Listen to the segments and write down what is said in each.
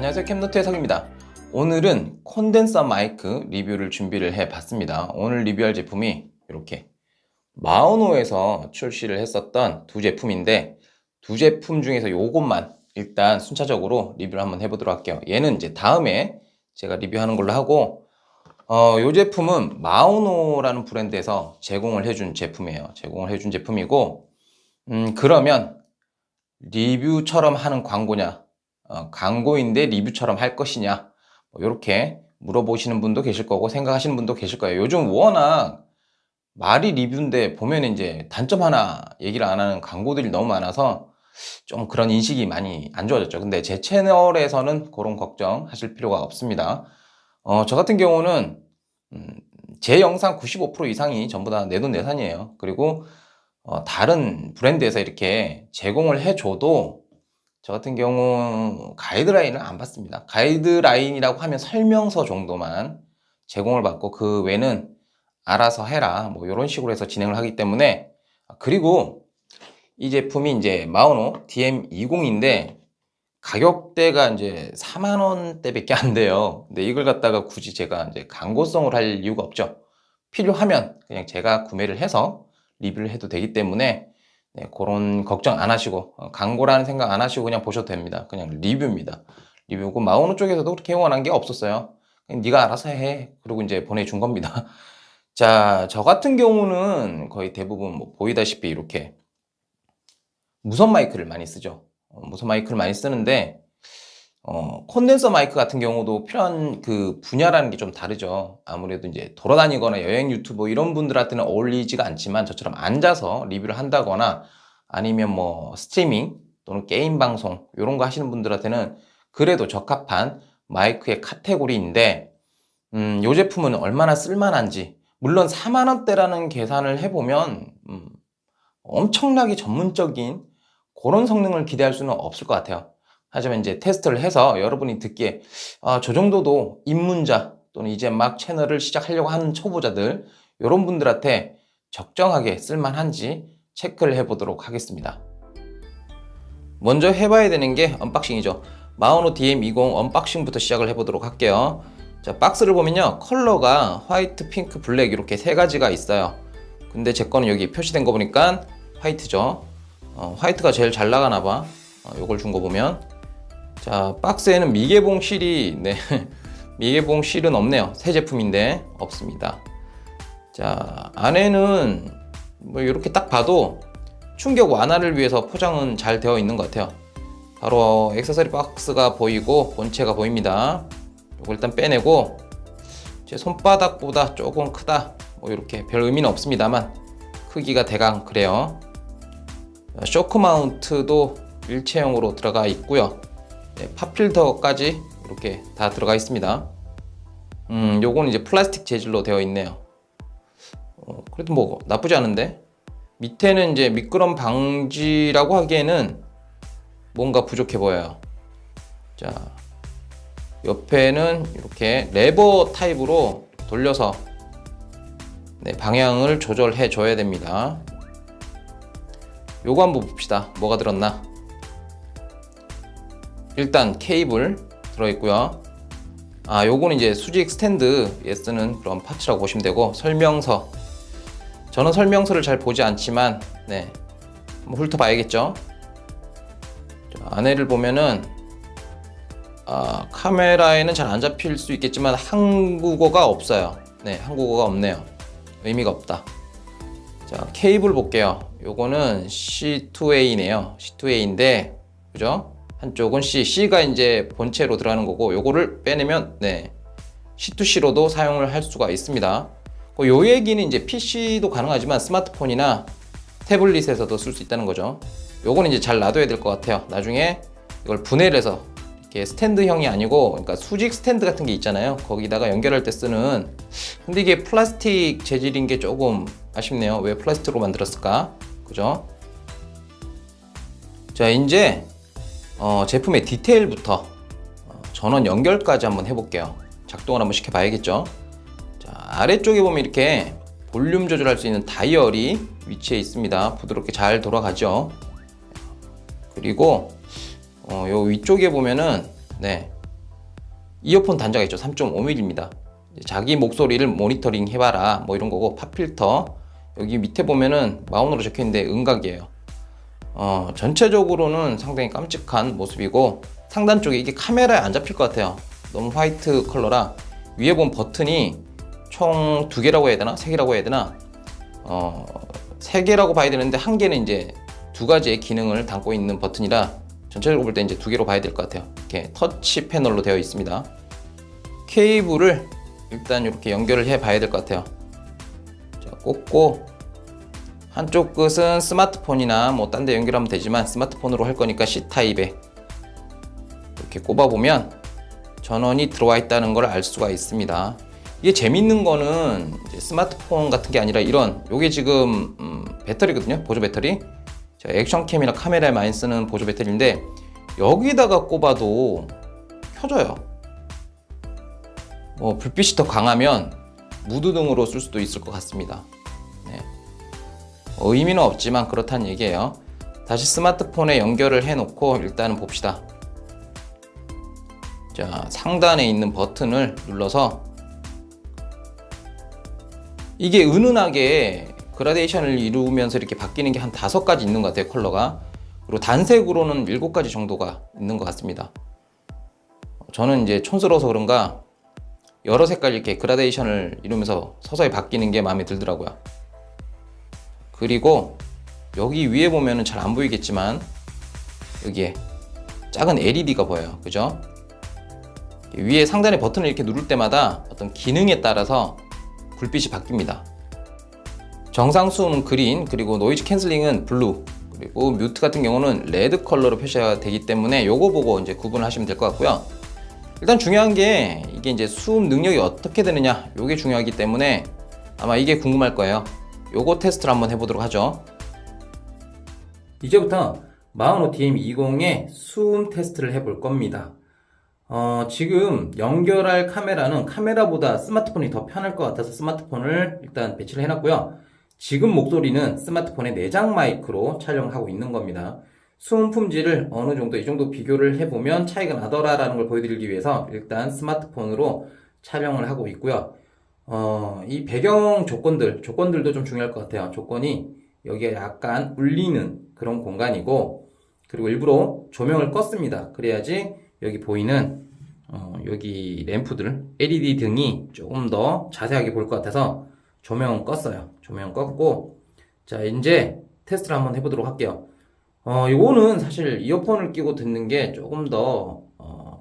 안녕하세요, 캠노트의 석입니다. 오늘은 콘덴서 마이크 리뷰를 준비를 해봤습니다. 오늘 리뷰할 제품이 이렇게 마오노에서 출시를 했었던 두 제품인데, 두 제품 중에서 요것만 일단 순차적으로 리뷰를 한번 해보도록 할게요. 얘는 이제 다음에 제가 리뷰하는 걸로 하고, 요 제품은 마오노라는 브랜드에서 제공을 해준 제품이에요. 제공을 해준 제품이고, 그러면 리뷰처럼 하는 광고냐, 광고인데 리뷰처럼 할 것이냐, 이렇게 물어보시는 분도 계실 거고 생각하시는 분도 계실 거예요. 요즘 워낙 말이 리뷰인데 보면 이제 단점 하나 얘기를 안 하는 광고들이 너무 많아서 좀 그런 인식이 많이 안 좋아졌죠. 근데 제 채널에서는 그런 걱정 하실 필요가 없습니다. 저 같은 경우는 제 영상 95% 이상이 전부 다 내돈내산이에요. 그리고 다른 브랜드에서 이렇게 제공을 해줘도 저 같은 경우 가이드라인을 안 받습니다. 가이드라인이라고 하면 설명서 정도만 제공을 받고 그 외는 알아서 해라, 뭐 이런 식으로 해서 진행을 하기 때문에. 그리고 이 제품이 이제 마오노 DM20인데 가격대가 이제 4만원대밖에 안 돼요. 근데 이걸 갖다가 굳이 제가 이제 광고성을 할 이유가 없죠. 필요하면 그냥 제가 구매를 해서 리뷰를 해도 되기 때문에 그런 걱정 안 하시고, 광고라는 생각 안 하시고 그냥 보셔도 됩니다. 그냥 리뷰입니다. 리뷰고 마오노 쪽에서도 그렇게 원한 게 없었어요. 그냥 네가 알아서 해. 그리고 이제 보내준 겁니다. 자, 저 같은 경우는 거의 대부분 뭐 보이다시피 이렇게 무선 마이크를 많이 쓰죠. 무선 마이크를 많이 쓰는데, 콘덴서 마이크 같은 경우도 필요한 그 분야라는 게 좀 다르죠. 아무래도 이제 돌아다니거나 여행 유튜버 이런 분들한테는 어울리지가 않지만, 저처럼 앉아서 리뷰를 한다거나 아니면 뭐 스트리밍 또는 게임 방송 이런 거 하시는 분들한테는 그래도 적합한 마이크의 카테고리인데, 이 제품은 얼마나 쓸만한지, 물론 4만원대라는 계산을 해보면 엄청나게 전문적인 그런 성능을 기대할 수는 없을 것 같아요. 하지만 이제 테스트를 해서 여러분이 듣기에 저 정도도 입문자 또는 이제 막 채널을 시작하려고 하는 초보자들, 이런 분들한테 적정하게 쓸만한지 체크를 해보도록 하겠습니다. 먼저 해봐야 되는 게 언박싱이죠. 마오노 DM20 언박싱부터 시작을 해보도록 할게요. 자, 박스를 보면요, 컬러가 화이트, 핑크, 블랙 이렇게 세 가지가 있어요. 근데 제 거는 여기 표시된 거 보니까 화이트죠. 화이트가 제일 잘 나가나봐. 요걸 준 거 보면. 자, 박스에는 미개봉 실이, 미개봉 실은 없네요. 새 제품인데 없습니다. 자, 안에는 뭐 이렇게 딱 봐도 충격 완화를 위해서 포장은 잘 되어 있는 것 같아요. 바로 액세서리 박스가 보이고 본체가 보입니다. 이걸 일단 빼내고, 제 손바닥보다 조금 크다, 뭐 이렇게 별 의미는 없습니다만 크기가 대강 그래요. 쇼크 마운트도 일체형으로 들어가 있고요. 팝필터까지 이렇게 다 들어가 있습니다. 요건 이제 플라스틱 재질로 되어 있네요. 그래도 뭐 나쁘지 않은데, 밑에는 이제 미끄럼 방지라고 하기에는 뭔가 부족해 보여요. 자, 옆에는 이렇게 레버 타입으로 돌려서 방향을 조절해 줘야 됩니다. 요거 한번 봅시다. 뭐가 들었나? 일단 케이블 들어있고요. 요거는 이제 수직 스탠드에 쓰는 그런 파츠라고 보시면 되고, 설명서, 저는 설명서를 잘 보지 않지만 한번 훑어봐야겠죠. 안에를 보면은 카메라에는 잘 안 잡힐 수 있겠지만 한국어가 없어요. 한국어가 없네요. 의미가 없다. 자, 케이블 볼게요. 요거는 C2A네요. C2A인데, 그죠? 한쪽은 C가 이제 본체로 들어가는 거고, 요거를 빼내면 C2C로도 사용을 할 수가 있습니다. 요 얘기는 이제 PC도 가능하지만 스마트폰이나 태블릿에서도 쓸 수 있다는 거죠. 요거는 이제 잘 놔둬야 될 것 같아요. 나중에 이걸 분해를 해서 이렇게 스탠드형이 아니고, 그러니까 수직 스탠드 같은 게 있잖아요. 거기다가 연결할 때 쓰는. 근데 이게 플라스틱 재질인 게 조금 아쉽네요. 왜 플라스틱으로 만들었을까? 그죠? 자, 이제 제품의 디테일부터 전원 연결까지 한번 해볼게요. 작동을 한번 시켜봐야겠죠. 자, 아래쪽에 보면 이렇게 볼륨 조절할 수 있는 다이얼이 위치해 있습니다. 부드럽게 잘 돌아가죠. 그리고 요 위쪽에 보면은 이어폰 단자가 있죠. 3.5mm입니다. 자기 목소리를 모니터링 해봐라 뭐 이런 거고, 팝필터 여기 밑에 보면은 마운으로 적혀있는데 음각이에요. 전체적으로는 상당히 깜찍한 모습이고, 상단 쪽에 이게 카메라에 안 잡힐 것 같아요. 너무 화이트 컬러라. 위에 보면 버튼이 총 2개라고 해야 되나? 3개라고 해야 되나? 3개라고 봐야 되는데, 한 개는 이제 2가지의 기능을 담고 있는 버튼이라 전체적으로 볼 때 이제 2개로 봐야 될 것 같아요. 이렇게 터치 패널로 되어 있습니다. 케이블을 일단 이렇게 연결을 해 봐야 될 것 같아요. 자, 꽂고, 한쪽 끝은 스마트폰이나 뭐 딴 데 연결하면 되지만 스마트폰으로 할 거니까 C타입에 이렇게 꼽아 보면 전원이 들어와 있다는 걸 알 수가 있습니다. 이게 재밌는 거는 이제 스마트폰 같은 게 아니라 요게 지금 배터리거든요. 보조 배터리. 자, 액션캠이나 카메라에 많이 쓰는 보조 배터리인데, 여기다가 꼽아도 켜져요. 뭐 불빛이 더 강하면 무드등으로 쓸 수도 있을 것 같습니다. 네. 의미는 없지만 그렇다는 얘기예요. 다시 스마트폰에 연결을 해 놓고 일단은 봅시다. 자, 상단에 있는 버튼을 눌러서, 이게 은은하게 그라데이션을 이루면서 이렇게 바뀌는 게 한 5가지 있는 것 같아요, 컬러가. 그리고 단색으로는 7가지 정도가 있는 것 같습니다. 저는 이제 촌스러워서 그런가 여러 색깔 이렇게 그라데이션을 이루면서 서서히 바뀌는 게 마음에 들더라고요. 그리고 여기 위에 보면은 잘 안 보이겠지만 여기에 작은 LED가 보여요. 그죠? 위에 상단의 버튼을 이렇게 누를 때마다 어떤 기능에 따라서 불빛이 바뀝니다. 정상 수음은 그린, 그리고 노이즈 캔슬링은 블루, 그리고 뮤트 같은 경우는 레드 컬러로 표시가 되기 때문에 요거 보고 이제 구분을 하시면 될 것 같고요. 일단 중요한 게 이게 이제 수음 능력이 어떻게 되느냐, 요게 중요하기 때문에 아마 이게 궁금할 거예요. 요거 테스트를 한번 해보도록 하죠. 이제부터 마우노 DM20의 수음 테스트를 해볼 겁니다. 지금 연결할 카메라는 카메라보다 스마트폰이 더 편할 것 같아서 스마트폰을 일단 배치를 해놨고요. 지금 목소리는 스마트폰의 내장 마이크로 촬영하고 있는 겁니다. 수음 품질을 어느 정도 이 정도 비교를 해보면 차이가 나더라라는 걸 보여드리기 위해서 일단 스마트폰으로 촬영을 하고 있고요. 이 배경 조건들도 좀 중요할 것 같아요. 조건이 여기에 약간 울리는 그런 공간이고, 그리고 일부러 조명을 껐습니다. 그래야지 여기 보이는 여기 램프들, LED 등이 조금 더 자세하게 보일 것 같아서 조명은 껐어요. 조명 껐고, 자, 이제 테스트를 한번 해보도록 할게요. 이거는 사실 이어폰을 끼고 듣는 게 조금 더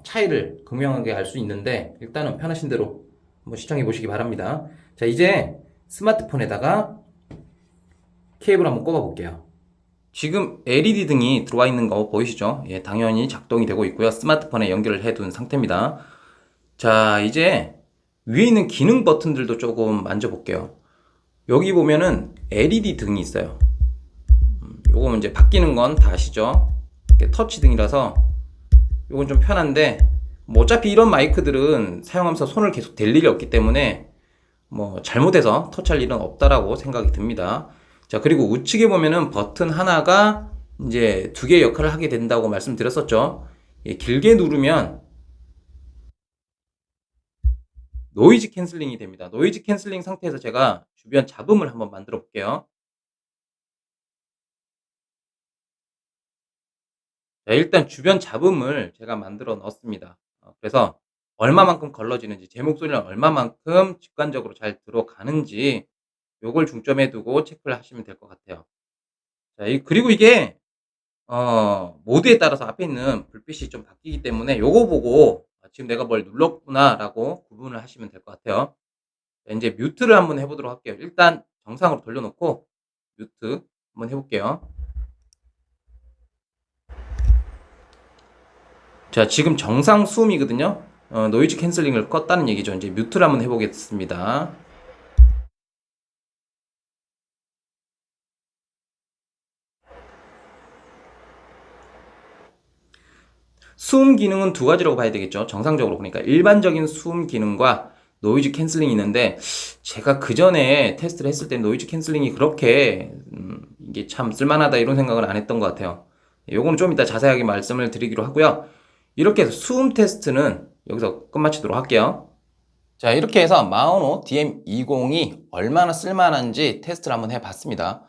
차이를 극명하게 알 수 있는데, 일단은 편하신 대로 한번 시청해 보시기 바랍니다. 자, 이제 스마트폰에다가 케이블 한번 꼽아 볼게요. 지금 LED 등이 들어와 있는 거 보이시죠? 예, 당연히 작동이 되고 있고요. 스마트폰에 연결을 해둔 상태입니다. 자, 이제 위에 있는 기능 버튼들도 조금 만져볼게요. 여기 보면은 LED 등이 있어요. 요거 이제 바뀌는 건 다 아시죠? 터치 등이라서 요건 좀 편한데, 뭐 어차피 이런 마이크들은 사용하면서 손을 계속 댈 일이 없기 때문에 뭐 잘못해서 터치할 일은 없다라고 생각이 듭니다. 자, 그리고 우측에 보면은 버튼 하나가 이제 2개의 역할을 하게 된다고 말씀드렸었죠. 예, 길게 누르면 노이즈 캔슬링이 됩니다. 노이즈 캔슬링 상태에서 제가 주변 잡음을 한번 만들어 볼게요. 자, 일단 주변 잡음을 제가 만들어 넣었습니다. 그래서 얼마만큼 걸러지는지, 제 목소리는 얼마만큼 직관적으로 잘 들어가는지 요걸 중점에 두고 체크를 하시면 될 것 같아요. 자, 그리고 이게 모드에 따라서 앞에 있는 불빛이 좀 바뀌기 때문에 요거 보고 지금 내가 뭘 눌렀구나 라고 구분을 하시면 될 것 같아요. 자, 이제 뮤트를 한번 해보도록 할게요. 일단 정상으로 돌려놓고 뮤트 한번 해볼게요. 자, 지금 정상 수음이거든요. 노이즈 캔슬링을 껐다는 얘기죠. 이제 뮤트를 한번 해보겠습니다. 수음 기능은 2가지라고 봐야 되겠죠. 정상적으로 보니까 일반적인 수음 기능과 노이즈 캔슬링이 있는데, 제가 그 전에 테스트를 했을 때 노이즈 캔슬링이 그렇게 이게 참 쓸만하다 이런 생각을 안 했던 것 같아요. 요거는 좀 이따 자세하게 말씀을 드리기로 하고요. 이렇게 해서 수음 테스트는 여기서 끝마치도록 할게요. 자, 이렇게 해서 마오노 DM20이 얼마나 쓸만한지 테스트를 한번 해봤습니다.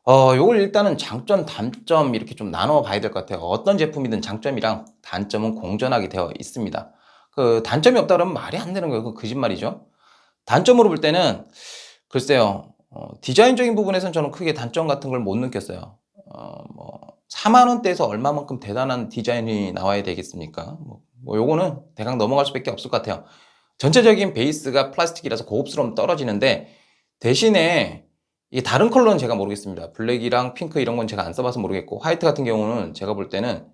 요걸 일단은 장점, 단점 이렇게 좀 나눠 봐야 될 것 같아요. 어떤 제품이든 장점이랑 단점은 공존하게 되어 있습니다. 그 단점이 없다 그러면 말이 안 되는 거예요. 그 거짓말이죠. 단점으로 볼 때는 글쎄요, 디자인적인 부분에서는 저는 크게 단점 같은 걸 못 느꼈어요. 뭐 4만 원대에서 얼마만큼 대단한 디자인이 나와야 되겠습니까? 뭐 요거는 대강 넘어갈 수밖에 없을 것 같아요. 전체적인 베이스가 플라스틱이라서 고급스러움 떨어지는데, 대신에 이게 다른 컬러는 제가 모르겠습니다. 블랙이랑 핑크 이런 건 제가 안 써봐서 모르겠고, 화이트 같은 경우는 제가 볼 때는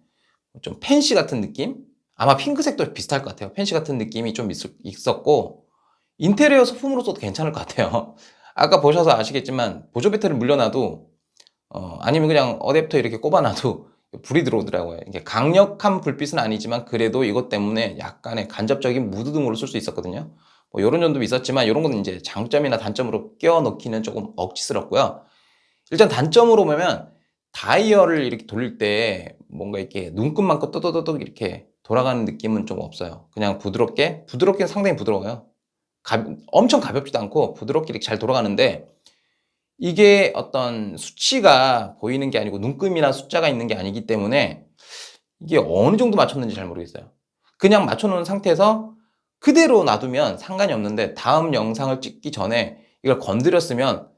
좀 펜시 같은 느낌? 아마 핑크색도 비슷할 것 같아요. 펜시 같은 느낌이 좀 있었고, 인테리어 소품으로 써도 괜찮을 것 같아요. 아까 보셔서 아시겠지만 보조 배터리를 물려놔도 아니면 그냥 어댑터 이렇게 꼽아놔도 불이 들어오더라고요. 이게 강력한 불빛은 아니지만 그래도 이것 때문에 약간의 간접적인 무드 등으로 쓸 수 있었거든요. 뭐 이런 점도 있었지만 이런 건 이제 장점이나 단점으로 껴 넣기는 조금 억지스럽고요. 일단 단점으로 보면 다이얼을 이렇게 돌릴 때 뭔가 이렇게 눈끝만큼 떠떠떠떠 이렇게 돌아가는 느낌은 좀 없어요. 그냥 부드럽게 상당히 부드러워요. 엄청 가볍지도 않고 부드럽게 이렇게 잘 돌아가는데, 이게 어떤 수치가 보이는 게 아니고 눈금이나 숫자가 있는 게 아니기 때문에 이게 어느 정도 맞췄는지 잘 모르겠어요. 그냥 맞춰놓은 상태에서 그대로 놔두면 상관이 없는데, 다음 영상을 찍기 전에 이걸 건드렸으면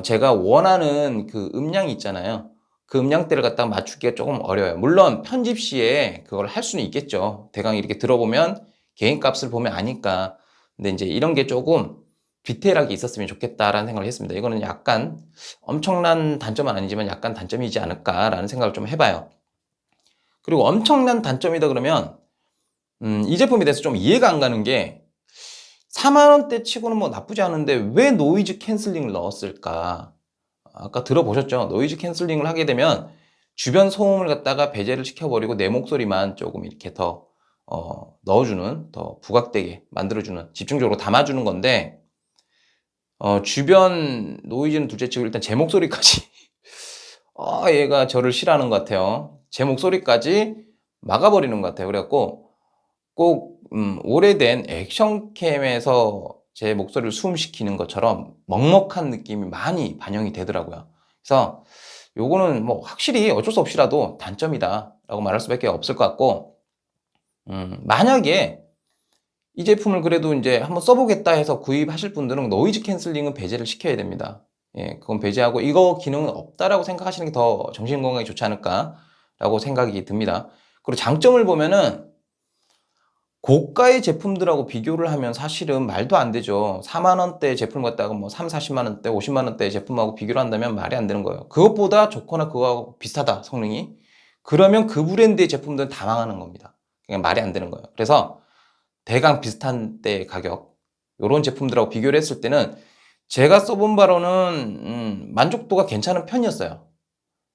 제가 원하는 그 음량이 있잖아요. 그 음량대를 갖다가 맞추기가 조금 어려워요. 물론 편집 시에 그걸 할 수는 있겠죠. 대강 이렇게 들어보면 개인 값을 보면 아니까. 근데 이제 이런 게 조금 디테일하게 있었으면 좋겠다라는 생각을 했습니다. 이거는 약간 엄청난 단점은 아니지만 약간 단점이지 않을까라는 생각을 좀 해봐요. 그리고 엄청난 단점이다 그러면 이 제품에 대해서 좀 이해가 안 가는 게, 4만 원대 치고는 뭐 나쁘지 않은데 왜 노이즈 캔슬링을 넣었을까? 아까 들어보셨죠? 노이즈 캔슬링을 하게 되면 주변 소음을 갖다가 배제를 시켜버리고 내 목소리만 조금 이렇게 더 넣어주는, 더 부각되게 만들어주는, 집중적으로 담아주는 건데, 주변 노이즈는 둘째치고 일단 제 목소리까지 얘가 저를 싫어하는 것 같아요. 제 목소리까지 막아버리는 것 같아요. 그래갖고 꼭 오래된 액션캠에서 제 목소리를 수음시키는 것처럼 먹먹한 느낌이 많이 반영이 되더라고요. 그래서 요거는 뭐 확실히 어쩔 수 없이라도 단점이다 라고 말할 수밖에 없을 것 같고, 만약에 이 제품을 그래도 이제 한번 써보겠다 해서 구입하실 분들은 노이즈 캔슬링은 배제를 시켜야 됩니다. 예, 그건 배제하고 이거 기능은 없다라고 생각하시는 게 더 정신 건강에 좋지 않을까라고 생각이 듭니다. 그리고 장점을 보면은 고가의 제품들하고 비교를 하면 사실은 말도 안 되죠. 4만 원대 제품 갖다가 뭐 3, 40만 원대, 50만 원대 제품하고 비교를 한다면 말이 안 되는 거예요. 그것보다 좋거나 그거하고 비슷하다, 성능이. 그러면 그 브랜드의 제품들은 다 망하는 겁니다. 그냥 말이 안 되는 거예요. 그래서 대강 비슷한 때 가격, 이런 제품들하고 비교를 했을 때는 제가 써본 바로는 만족도가 괜찮은 편이었어요.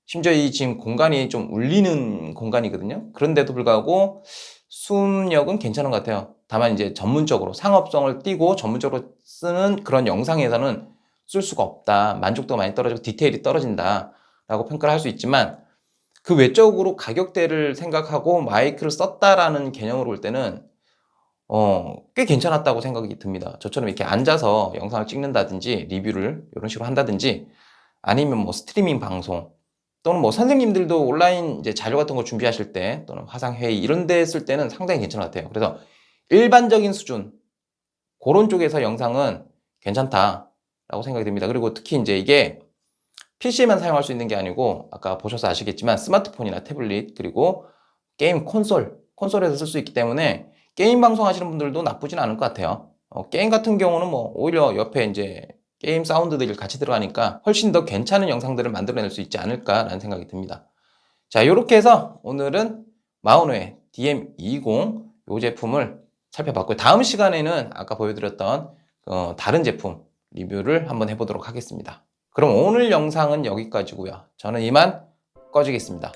심지어 이 지금 공간이 좀 울리는 공간이거든요. 그런데도 불구하고 수음력은 괜찮은 것 같아요. 다만 이제 전문적으로 상업성을 띠고 전문적으로 쓰는 그런 영상에서는 쓸 수가 없다, 만족도가 많이 떨어지고 디테일이 떨어진다 라고 평가를 할 수 있지만, 그 외적으로 가격대를 생각하고 마이크를 썼다라는 개념으로 볼 때는 꽤 괜찮았다고 생각이 듭니다. 저처럼 이렇게 앉아서 영상을 찍는다든지 리뷰를 이런 식으로 한다든지, 아니면 뭐 스트리밍 방송, 또는 뭐 선생님들도 온라인 이제 자료 같은 거 준비하실 때, 또는 화상회의 이런 데 쓸 때는 상당히 괜찮은 것 같아요. 그래서 일반적인 수준, 그런 쪽에서 영상은 괜찮다라고 생각이 듭니다. 그리고 특히 이제 이게 PC에만 사용할 수 있는 게 아니고, 아까 보셔서 아시겠지만 스마트폰이나 태블릿, 그리고 게임 콘솔에서 쓸 수 있기 때문에 게임 방송 하시는 분들도 나쁘진 않을 것 같아요. 게임 같은 경우는 뭐 오히려 옆에 이제 게임 사운드들이 같이 들어가니까 훨씬 더 괜찮은 영상들을 만들어낼 수 있지 않을까라는 생각이 듭니다. 자, 이렇게 해서 오늘은 마오노의 DM20 이 제품을 살펴봤고요. 다음 시간에는 아까 보여드렸던 다른 제품 리뷰를 한번 해보도록 하겠습니다. 그럼 오늘 영상은 여기까지고요. 저는 이만 꺼지겠습니다.